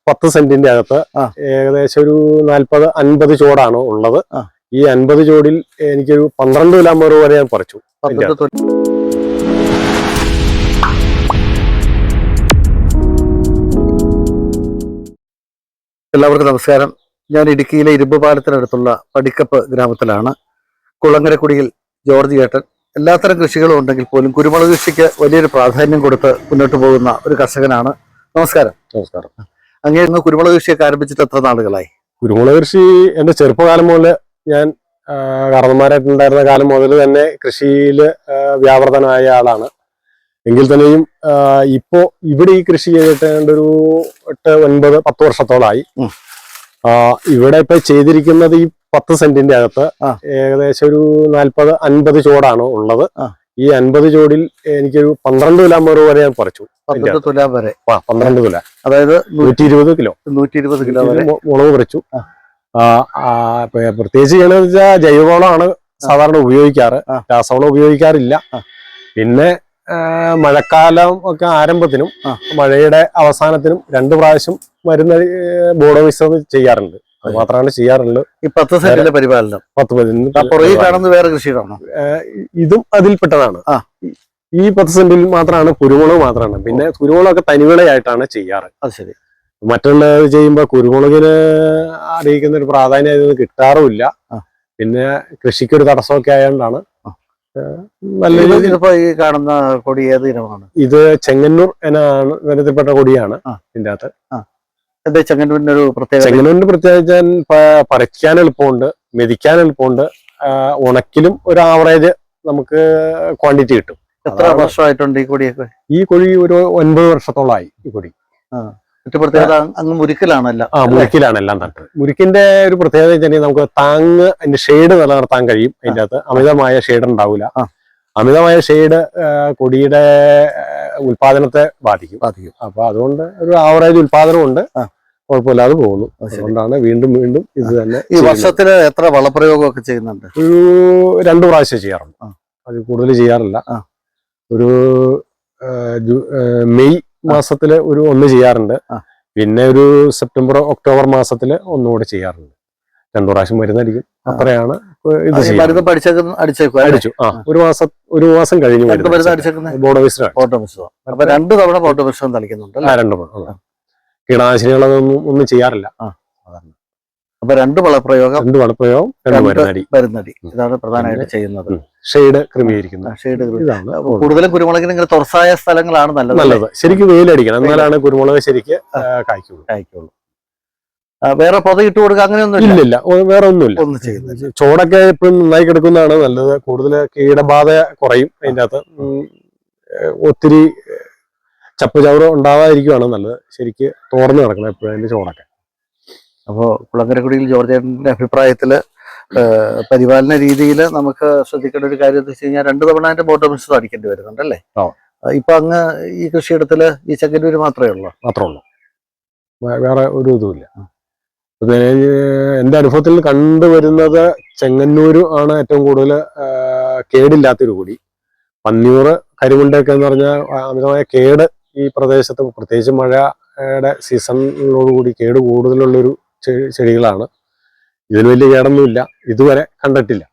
10 സെന്റിന്റെ അകത്ത് ഏകദേശം ഒരു 40-50 ചോടാണ് ഉള്ളത്. ഈ 50 ചോടിൽ എനിക്കൊരു 12 തുലാമ്പർ വരെ ഞാൻ പറിച്ചു. എല്ലാവർക്കും നമസ്കാരം. ഞാൻ ഇടുക്കിയിലെ ഇരുമ്പുപാലത്തിനടുത്തുള്ള പടിക്കപ്പ് ഗ്രാമത്തിലാണ്. കുളങ്ങരക്കുടിയിൽ ജോർജ് ചേട്ടൻ എല്ലാത്തരം കൃഷികളും ഉണ്ടെങ്കിൽ പോലും കുരുമുളക് കൃഷിക്ക് വലിയൊരു പ്രാധാന്യം കൊടുത്ത് മുന്നോട്ട് പോകുന്ന ഒരു കർഷകനാണ്. നമസ്കാരം. നമസ്കാരം. അങ്ങ് കുരുമുളക് കൃഷിയൊക്കെ ആരംഭിച്ചിട്ട് എത്ര നാളുകളായി? കുരുമുളക് കൃഷി എന്റെ ചെറുപ്പകാലം മുതൽ ഞാൻ കാരണന്മാരായിട്ടുണ്ടായിരുന്ന കാലം മുതൽ തന്നെ കൃഷിയിൽ വ്യാപൃതനായ ആളാണ്. എങ്കിൽ തന്നെയും ഇപ്പോ ഇവിടെ ഈ കൃഷി ചെയ്തിട്ട് ഒരു 8-9-10 വർഷത്തോളമായി. ഇവിടെ ഇപ്പൊ ചെയ്തിരിക്കുന്നത് ഈ 10 സെന്റിന്റെ അകത്ത് ഏകദേശം ഒരു 40-50 ചോടാണ് ഉള്ളത്. ഈ 50 ചോടിൽ എനിക്കൊരു 12 തുലാമ്പർ വരെ ഞാൻ പറിച്ചു. 12 തുലാം വരെ? 12 തുല, അതായത് 120 കിലോ വരെ മുളക് പറിച്ചു. പ്രത്യേകിച്ച് ചെയ്യണമെന്ന് വെച്ചാൽ ജൈവവളമാണ് സാധാരണ ഉപയോഗിക്കാറ്, രാസവളം ഉപയോഗിക്കാറില്ല. പിന്നെ മഴക്കാലം ഒക്കെ ആരംഭത്തിനും മഴയുടെ അവസാനത്തിനും 2 പ്രാവശ്യം മരുന്ന് ബോഡോ മിക്സ് ചെയ്യാറുണ്ട്. അത് മാത്രമാണ് ചെയ്യാറുള്ളത്. ഈ 10 സെന്റിലെ പരിപാലനം 10 കാണുന്ന വേറെ കൃഷിയാണോ? ഇതും അതിൽപ്പെട്ടതാണ്. ഈ 10 സെന്റിൽ മാത്രമാണ് കുരുമുളക് മാത്രമാണ്. പിന്നെ കുരുമുളകൊക്കെ തനിവിളയായിട്ടാണ് ചെയ്യാറ്. അത് ശരി. മറ്റുള്ളത് ചെയ്യുമ്പോ കുരുമുളകിന് അറിയിക്കുന്ന ഒരു പ്രാധാന്യം അതിന് കിട്ടാറുമില്ല. പിന്നെ കൃഷിക്കൊരു തടസ്സമൊക്കെ ആയതുകൊണ്ടാണ്. നല്ല രീതിയിൽ ഇപ്പൊ ഈ കാണുന്ന കൊടി ഏത് ഇനമാണ്? ഇത് ചെങ്ങന്നൂർ ഇനത്തിൽപ്പെട്ട കൊടിയാണ്. ഇതിന്റെ അകത്ത് ചെങ്ങന്നൂരിന്റെ ഒരു പ്രത്യേകത? ചെങ്ങന്നൂരിന്റെ പ്രത്യേകിച്ച് പറിക്കാൻ എളുപ്പമുണ്ട്, മെതിക്കാൻ എളുപ്പമുണ്ട്. ഉണക്കിലും ഒരു ആവറേജ് നമുക്ക് ക്വാണ്ടിറ്റി കിട്ടും. എത്ര വർഷമായിട്ടുണ്ട് ഈ കൊടിയൊക്കെ? ഈ കൊടി ഒരു 9 വർഷത്തോളമായി ഈ കൊടി. മറ്റു പ്രത്യേകത അങ്ങ് മുരിക്കലാണല്ലോ? മുരിക്കിലാണ് എല്ലാം തട്ട്. മുരിക്കിന്റെ ഒരു പ്രത്യേകത വെച്ചാൽ നമുക്ക് അതിന്റെ ഷെയ്ഡ് നിലനിർത്താൻ കഴിയും. അതിന്റെ അകത്ത് അമിതമായ ഷെയ്ഡ് ഉണ്ടാവില്ല. അമിതമായ ഷെയ്ഡ് കൊടിയുടെ ഉൽപാദനത്തെ ബാധിക്കും. അപ്പൊ അതുകൊണ്ട് ഒരു ആവറേജ് ഉൽപാദനം ഉണ്ട്, കുഴപ്പമില്ലാതെ പോകുന്നു. അതുകൊണ്ടാണ് വീണ്ടും വീണ്ടും ഇത് തന്നെ. ഈ വർഷത്തില് എത്ര വളപ്രയോഗമൊക്കെ ചെയ്യുന്നുണ്ട്? ഒരു 2 പ്രാവശ്യം ചെയ്യാറുണ്ട്, അത് കൂടുതൽ ചെയ്യാറില്ല. ഒരു മെയ് മാസത്തില് ഒരു 1 ചെയ്യാറുണ്ട്. പിന്നെ ഒരു സെപ്റ്റംബർ ഒക്ടോബർ മാസത്തില് ഒന്നുകൂടെ ചെയ്യാറുണ്ട്. 2 പ്രാവശ്യം മരുന്നടിക്കും. അത്രയാണ് ഇത്. അടിച്ചു. ഒരു മാസം കഴിഞ്ഞു ബോഡോ മിശ്രം. അപ്പൊ 2 തവണ ബോഡോ മിശ്രം തളിക്കുന്നുണ്ട്? 2 കീടനാശിനികളൊന്നും ഒന്നും ചെയ്യാറില്ല. അപ്പൊ 2 വളപ്രയോഗം, 2 വളപ്രയോഗം, 2 മരുന്നടി. ഇതാണ് പ്രധാനമായിട്ട് ചെയ്യുന്നത്. ഷെയ്ഡ് ക്രമീകരിക്കുന്നത്. കൂടുതലും കുരുമുളകിന് ഇങ്ങനെ തുറസായ സ്ഥലങ്ങളാണ് നല്ലത്. ശരിക്കും വെയിലടിക്കണം, എന്നാലാണ് കുരുമുളക് ശരിക്ക് കായ്ക്കുള്ളൂ. വേറെ പൊതയിട്ട് കൊടുക്കുക അങ്ങനെയൊന്നും ഇല്ല. വേറെ ഒന്നുമില്ല. ചോടൊക്കെ എപ്പോഴും നന്നായി കിടക്കുന്നതാണ് നല്ലത്. കൂടുതൽ കീടബാധ കുറയും. അതിൻ്റെ അകത്ത് ഒത്തിരി ചപ്പ് ചവറ് ഉണ്ടാവാതിരിക്കുവാണ് നല്ലത്. ശരിക്ക് തോർന്ന് കിടക്കണം എപ്പോഴും അതിന്റെ ചോടൊക്കെ. അപ്പോൾ കുളങ്ങരക്കുടിയിൽ ജോർജ് ചേട്ടന്റെ അഭിപ്രായത്തില് പരിപാലന രീതിയിൽ നമുക്ക് ശ്രദ്ധിക്കേണ്ട ഒരു കാര്യം എന്ന് വെച്ച് കഴിഞ്ഞാൽ 2 തവണ അതിന്റെ ബോട്ടം മിശ്രം അടിക്കേണ്ടി വരുന്നുണ്ടല്ലേ? ഇപ്പൊ അങ്ങ് ഈ കൃഷിയിടത്തില് ഈ ചെങ്ങന്നൂര് മാത്രമേ ഉള്ളൂ. വേറെ ഒരു ഇതുമില്ല. എന്റെ അനുഭവത്തിൽ കണ്ടുവരുന്നത് ചെങ്ങന്നൂര് ആണ് ഏറ്റവും കൂടുതൽ കേടില്ലാത്തൊരു കൂടി. പന്നിയൂറ്, കരിമുണ്ടയൊക്കെ എന്ന് പറഞ്ഞാൽ അമിതമായ കേട് ഈ പ്രദേശത്ത്, പ്രത്യേകിച്ച് മഴയുടെ സീസണിനോടുകൂടി കേട് കൂടുതലുള്ളൊരു ചെടികളാണ്. ഇതിന് വലിയ കേടൊന്നുമില്ല, ഇതുവരെ കണ്ടിട്ടില്ല.